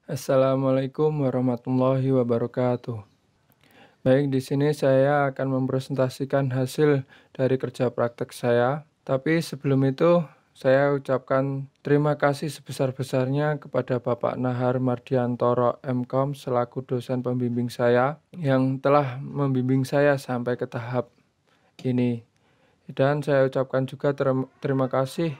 Assalamualaikum warahmatullahi wabarakatuh. Baik, di sini saya akan mempresentasikan hasil dari kerja praktek saya. Tapi sebelum itu, saya ucapkan terima kasih sebesar-besarnya kepada Bapak Nahar Mardiantoro MKom selaku dosen pembimbing saya yang telah membimbing saya sampai ke tahap ini. Dan saya ucapkan juga terima kasih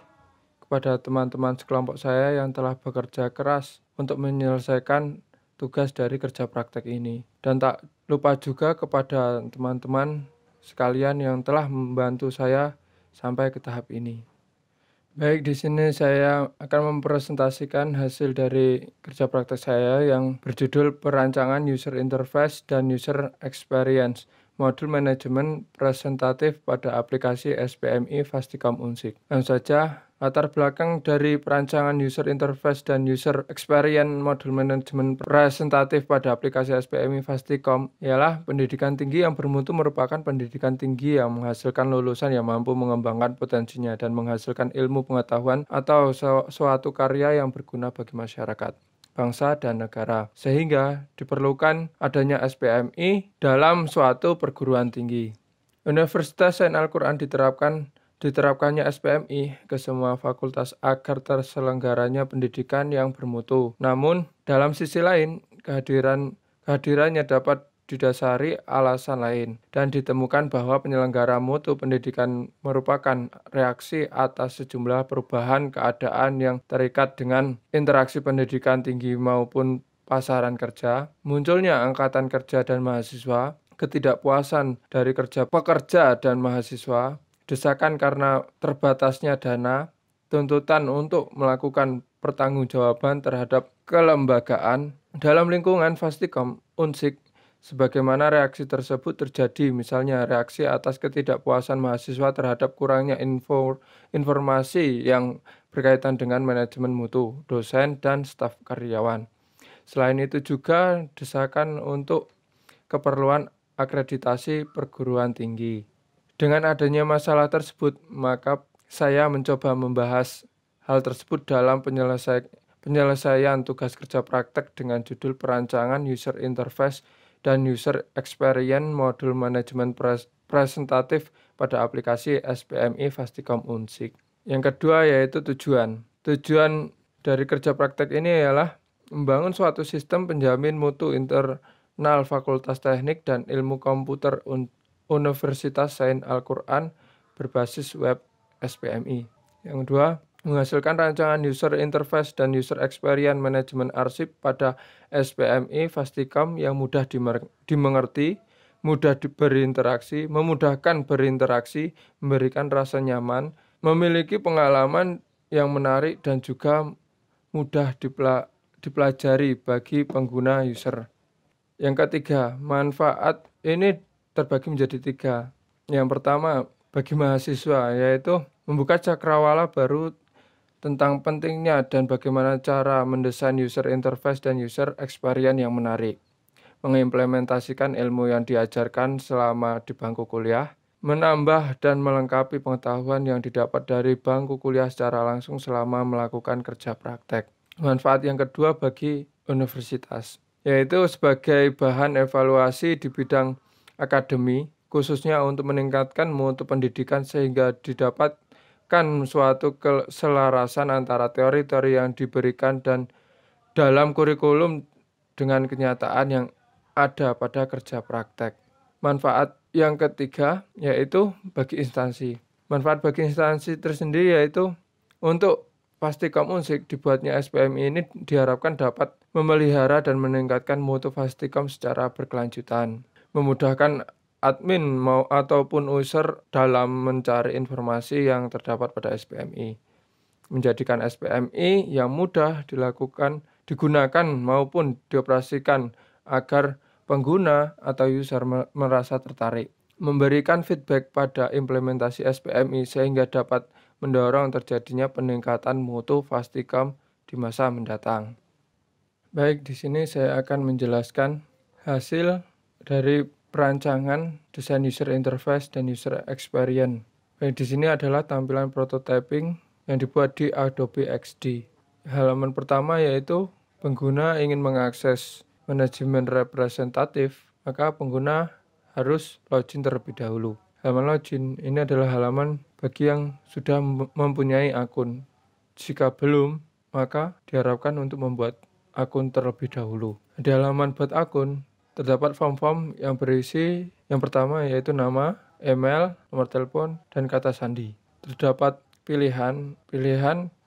kepada teman-teman sekelompok saya yang telah bekerja keras untuk menyelesaikan tugas dari kerja praktek ini. Dan tak lupa juga kepada teman-teman sekalian yang telah membantu saya sampai ke tahap ini. Baik, di sini saya akan mempresentasikan hasil dari kerja praktek saya yang berjudul Perancangan User Interface dan User Experience, Modul Manajemen Presentatif pada Aplikasi SPMI Fasticom Unsik. Langsung saja, latar belakang dari perancangan User Interface dan User Experience Modul Manajemen Presentatif pada Aplikasi SPMI Fasticom ialah pendidikan tinggi yang bermutu merupakan pendidikan tinggi yang menghasilkan lulusan yang mampu mengembangkan potensinya dan menghasilkan ilmu pengetahuan atau suatu karya yang berguna bagi masyarakat, bangsa, dan negara, sehingga diperlukan adanya SPMI dalam suatu perguruan tinggi. Universitas Saint Al-Quran diterapkannya SPMI ke semua fakultas agar terselenggaranya pendidikan yang bermutu. Namun, dalam sisi lain, kehadirannya dapat didasari alasan lain dan ditemukan bahwa penyelenggara mutu pendidikan merupakan reaksi atas sejumlah perubahan keadaan yang terikat dengan interaksi pendidikan tinggi maupun pasaran kerja, munculnya angkatan kerja dan mahasiswa, ketidakpuasan dari pekerja dan mahasiswa, desakan karena terbatasnya dana, tuntutan untuk melakukan pertanggungjawaban terhadap kelembagaan dalam lingkungan Fasticom Unsik. Sebagaimana reaksi tersebut terjadi, misalnya reaksi atas ketidakpuasan mahasiswa terhadap kurangnya informasi yang berkaitan dengan manajemen mutu, dosen, dan staf karyawan. Selain itu juga desakan untuk keperluan akreditasi perguruan tinggi. Dengan adanya masalah tersebut, maka saya mencoba membahas hal tersebut dalam penyelesaian tugas kerja praktek dengan judul Perancangan User Interface dan User Experience Modul Manajemen Presentatif pada Aplikasi SPMI Fasticom Unsik. Yang kedua yaitu tujuan. Tujuan dari kerja praktek ini ialah membangun suatu sistem penjamin mutu internal Fakultas Teknik dan Ilmu Komputer Universitas Saint Al-Quran berbasis web SPMI. Yang kedua, menghasilkan rancangan user interface dan user experience manajemen arsip pada SPMI Fasticom yang mudah dimengerti, mudah berinteraksi, memudahkan berinteraksi, memberikan rasa nyaman, memiliki pengalaman yang menarik dan juga mudah dipelajari bagi pengguna user. Yang ketiga, manfaat ini terbagi menjadi tiga. Yang pertama, bagi mahasiswa, yaitu membuka cakrawala baru tentang pentingnya dan bagaimana cara mendesain user interface dan user experience yang menarik, mengimplementasikan ilmu yang diajarkan selama di bangku kuliah, menambah dan melengkapi pengetahuan yang didapat dari bangku kuliah secara langsung selama melakukan kerja praktek. Manfaat yang kedua bagi universitas, yaitu sebagai bahan evaluasi di bidang akademi, khususnya untuk meningkatkan mutu pendidikan sehingga didapat suatu keselarasan antara teori-teori yang diberikan dan dalam kurikulum dengan kenyataan yang ada pada kerja praktek. Manfaat yang ketiga yaitu bagi instansi. Manfaat bagi instansi tersendiri yaitu untuk Fasticom Unsik dibuatnya SPMI ini diharapkan dapat memelihara dan meningkatkan mutu Fasticom secara berkelanjutan, memudahkan admin ataupun user dalam mencari informasi yang terdapat pada SPMI, menjadikan SPMI yang mudah digunakan maupun dioperasikan agar pengguna atau user merasa tertarik, memberikan feedback pada implementasi SPMI sehingga dapat mendorong terjadinya peningkatan mutu Fasticom di masa mendatang. Baik, di sini saya akan menjelaskan hasil dari perancangan desain user interface dan user experience. Baik, di sini adalah tampilan prototyping yang dibuat di Adobe XD. Halaman pertama yaitu pengguna ingin mengakses manajemen representatif, maka pengguna harus login terlebih dahulu. Halaman login ini adalah halaman bagi yang sudah mempunyai akun. Jika belum, maka diharapkan untuk membuat akun terlebih dahulu. Di halaman buat akun, terdapat form-form yang berisi yang pertama yaitu nama, email, nomor telepon, dan kata sandi. Terdapat pilihan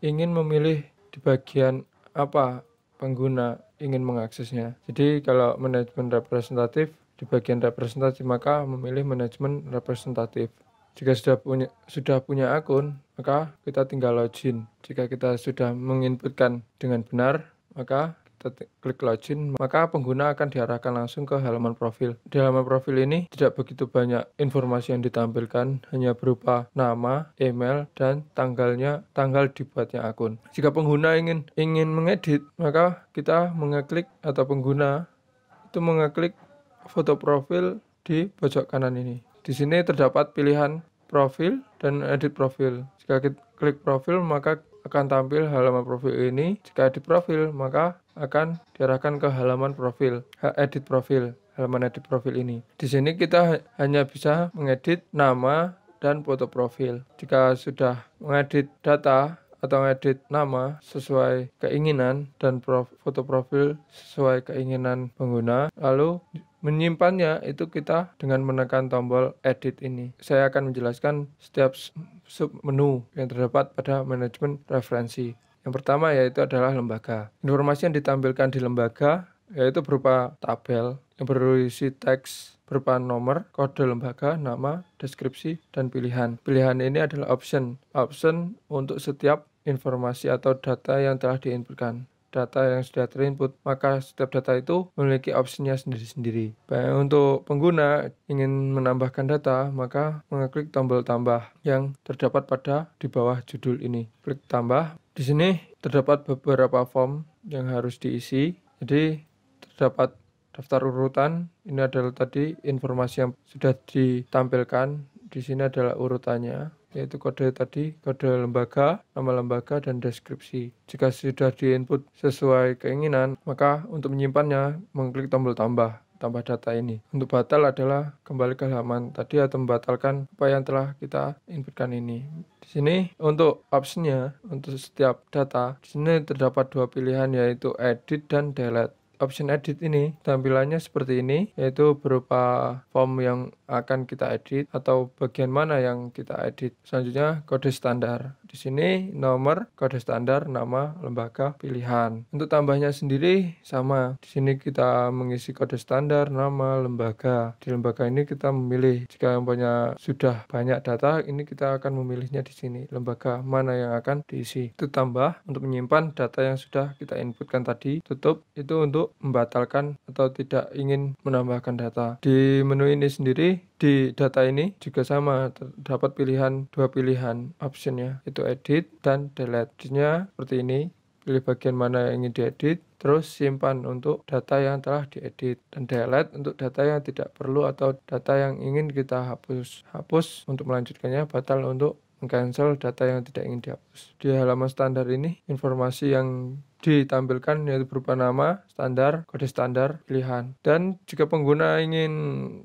ingin memilih di bagian apa pengguna ingin mengaksesnya. Jadi kalau manajemen representatif, di bagian representatif maka memilih manajemen representatif. Jika sudah punya akun, maka kita tinggal login. Jika kita sudah menginputkan dengan benar, maka kita klik login, maka pengguna akan diarahkan langsung ke halaman profil. Di halaman profil ini tidak begitu banyak informasi yang ditampilkan, hanya berupa nama, email, dan tanggal dibuatnya akun. Jika pengguna ingin mengedit, maka kita mengeklik atau pengguna itu mengeklik foto profil di pojok kanan ini. Di sini terdapat pilihan profil dan edit profil. Jika kita klik profil, maka akan tampil halaman profil ini. Jika edit profil, maka akan diarahkan ke halaman profil, edit profil, halaman edit profil ini. Di sini kita hanya bisa mengedit nama dan foto profil. Jika sudah mengedit data atau ngedit nama sesuai keinginan dan foto profil sesuai keinginan pengguna, lalu menyimpannya itu kita dengan menekan tombol edit ini. Saya akan menjelaskan setiap sub menu yang terdapat pada manajemen referensi. Yang pertama yaitu adalah lembaga. Informasi yang ditampilkan di lembaga yaitu berupa tabel yang berisi teks berupa nomor, kode lembaga, nama, deskripsi, dan pilihan. Pilihan ini adalah option untuk setiap informasi atau data yang telah diinputkan. Data yang sudah terinput, maka setiap data itu memiliki opsinya sendiri-sendiri. Baik, untuk pengguna ingin menambahkan data, maka mengeklik tombol tambah yang terdapat di bawah judul ini. Klik tambah. Di sini terdapat beberapa form yang harus diisi. Jadi terdapat daftar urutan. Ini adalah tadi informasi yang sudah ditampilkan. Di sini adalah urutannya, yaitu kode lembaga, nama lembaga, dan deskripsi. Jika sudah diinput sesuai keinginan, maka untuk menyimpannya mengklik tombol tambah data ini. Untuk batal adalah kembali ke halaman tadi atau membatalkan apa yang telah kita inputkan ini. Di sini untuk opsinya untuk setiap data, di sini terdapat dua pilihan yaitu edit dan delete. Option edit ini tampilannya seperti ini, yaitu berupa form yang akan kita edit atau bagian mana yang kita edit. Selanjutnya kode standar. Di sini nomor, kode standar, nama, lembaga, pilihan. Untuk tambahnya sendiri sama. Di sini kita mengisi kode standar, nama, lembaga. Di lembaga ini kita memilih. Jika yang sudah banyak data, ini kita akan memilihnya di sini. Lembaga mana yang akan diisi. Itu tambah untuk menyimpan data yang sudah kita inputkan tadi. Tutup itu untuk membatalkan atau tidak ingin menambahkan data. Di menu ini sendiri, di data ini juga sama, terdapat dua pilihan optionnya, itu edit dan delete. Jadinya seperti ini, pilih bagian mana yang ingin diedit, terus simpan untuk data yang telah diedit, dan delete untuk data yang tidak perlu atau data yang ingin kita hapus. Hapus untuk melanjutkannya, batal untuk meng-cancel data yang tidak ingin dihapus. Di halaman standar ini, informasi yang ditampilkan yaitu berupa nama, standar, kode standar, pilihan. Dan jika pengguna ingin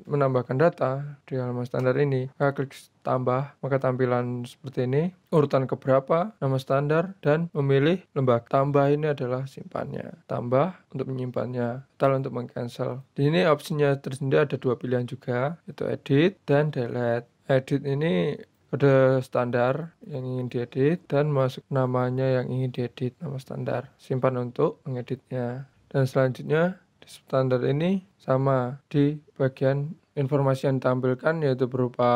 menambahkan data di halaman standar ini, maka klik tambah, maka tampilan seperti ini, urutan keberapa, nama standar, dan memilih lembaga. Tambah ini adalah simpannya, tambah untuk menyimpannya, batal untuk meng-cancel. Di sini opsinya tersendiri ada dua pilihan juga, yaitu edit dan delete. Edit ini kode standar yang ingin diedit dan masuk namanya yang ingin diedit, nama standar. Simpan untuk mengeditnya. Dan selanjutnya di standar ini sama di bagian informasi yang ditampilkan yaitu berupa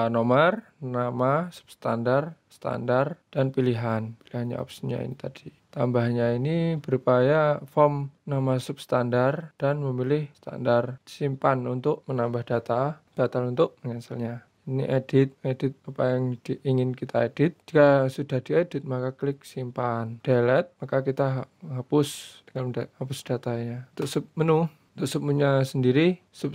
nomor, nama, substandar, standar, dan pilihan. Pilihannya opsinya ini tadi. Tambahnya ini berupa form nama substandar dan memilih standar. Simpan untuk menambah data, batal untuk meng-cancelnya. Ini edit apa yang ingin kita edit. Jika sudah diedit maka klik simpan. Delete maka kita hapus dengan hapus datanya. Untuk submenunya sendiri sub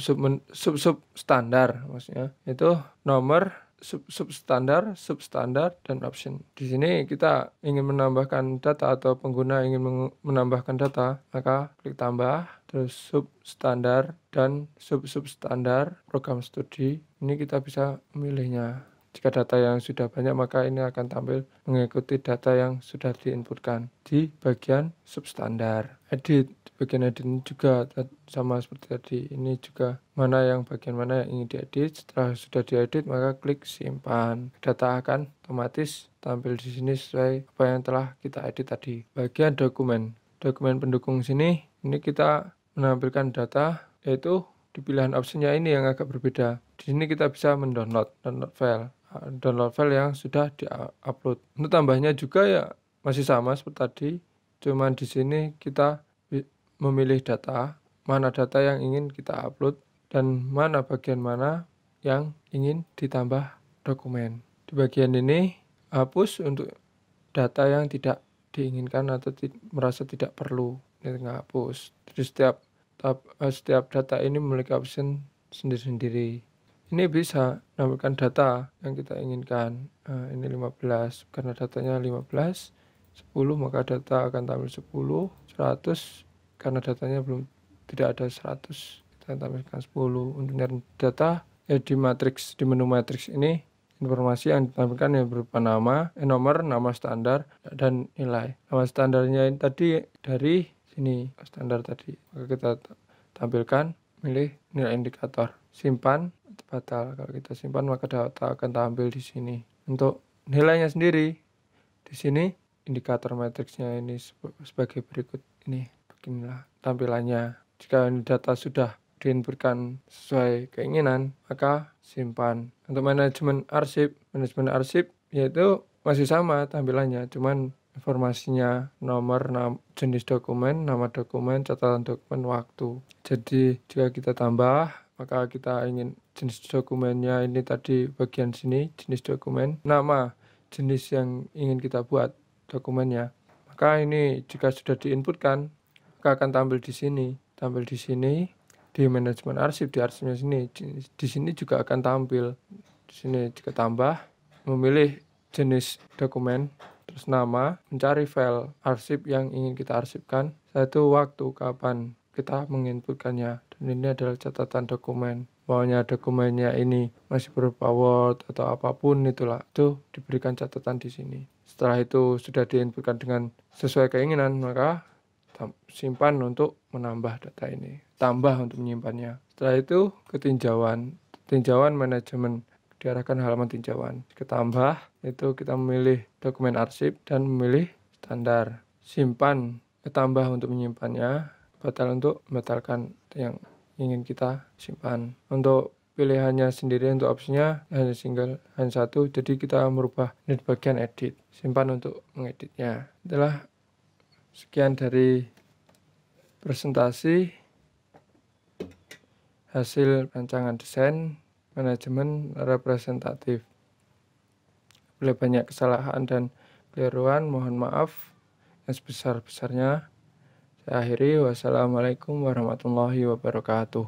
standar maksudnya itu nomor, substandar, substandar, dan option. Di sini kita ingin menambahkan data atau pengguna ingin menambahkan data, maka klik tambah, terus substandar dan substandar program studi. Ini kita bisa memilihnya. Jika data yang sudah banyak, maka ini akan tampil mengikuti data yang sudah diinputkan di bagian substandar. Edit, di bagian edit ini juga sama seperti tadi. Ini juga bagian mana yang ingin diedit. Setelah sudah diedit, maka klik simpan. Data akan otomatis tampil di sini sesuai apa yang telah kita edit tadi. Bagian dokumen pendukung sini, ini kita menampilkan data, yaitu di pilihan opsinya ini yang agak berbeda. Di sini kita bisa download file yang sudah di-upload. Untuk tambahnya juga ya masih sama seperti tadi, cuman di sini kita memilih mana data yang ingin kita upload dan bagian mana yang ingin ditambah dokumen. Di bagian ini hapus untuk data yang tidak diinginkan atau merasa tidak perlu, ini hapus. Jadi setiap data ini memiliki option sendiri-sendiri. Ini bisa menampilkan data yang kita inginkan. Ini 15, karena datanya 15, 10 maka data akan tampil 10, 100 karena datanya tidak ada 100, kita akan tampilkan 10. Untuk data di menu matriks ini, informasi yang ditampilkan yang berupa nomor, nama standar, dan nilai. Nama standarnya ini tadi dari sini, standar tadi. Maka kita tampilkan, pilih nilai indikator. Simpan, batal. Kalau kita simpan, maka data akan tampil di sini. Untuk nilainya sendiri, di sini indikator matriksnya ini sebagai berikut. Ini beginilah tampilannya. Jika data sudah diinputkan sesuai keinginan, maka simpan. Untuk manajemen arsip yaitu masih sama tampilannya, cuman informasinya nomor, jenis dokumen, nama dokumen, catatan dokumen, waktu. Jadi jika kita tambah, maka kita ingin jenis dokumennya ini tadi bagian sini, jenis dokumen, nama jenis yang ingin kita buat dokumennya. Maka ini jika sudah diinputkan, maka akan tampil di sini. Di manajemen arsip, di arsipnya sini. Di sini juga akan tampil. Di sini jika tambah, memilih jenis dokumen, terus nama, mencari file arsip yang ingin kita arsipkan, satu waktu kapan kita menginputkannya, dan ini adalah catatan dokumen. Maunya dokumennya ini masih berupa Word atau apapun itulah, itu diberikan catatan di sini. Setelah itu sudah diinputkan dengan sesuai keinginan, maka simpan untuk menambah data ini, tambah untuk menyimpannya. Setelah itu ke tinjauan manajemen, diarahkan halaman tinjauan. Jika tambah, itu kita memilih dokumen arsip dan memilih standar. Simpan, tambah untuk menyimpannya, batal untuk membatalkan yang ingin kita simpan. Untuk pilihannya sendiri, untuk opsinya hanya satu, jadi kita merubah ini di bagian edit. Simpan untuk mengeditnya. Itulah sekian dari presentasi hasil rancangan desain manajemen representatif. Bila banyak kesalahan dan keliruan, mohon maaf yang sebesar-besarnya. Saya akhiri, wassalamualaikum warahmatullahi wabarakatuh.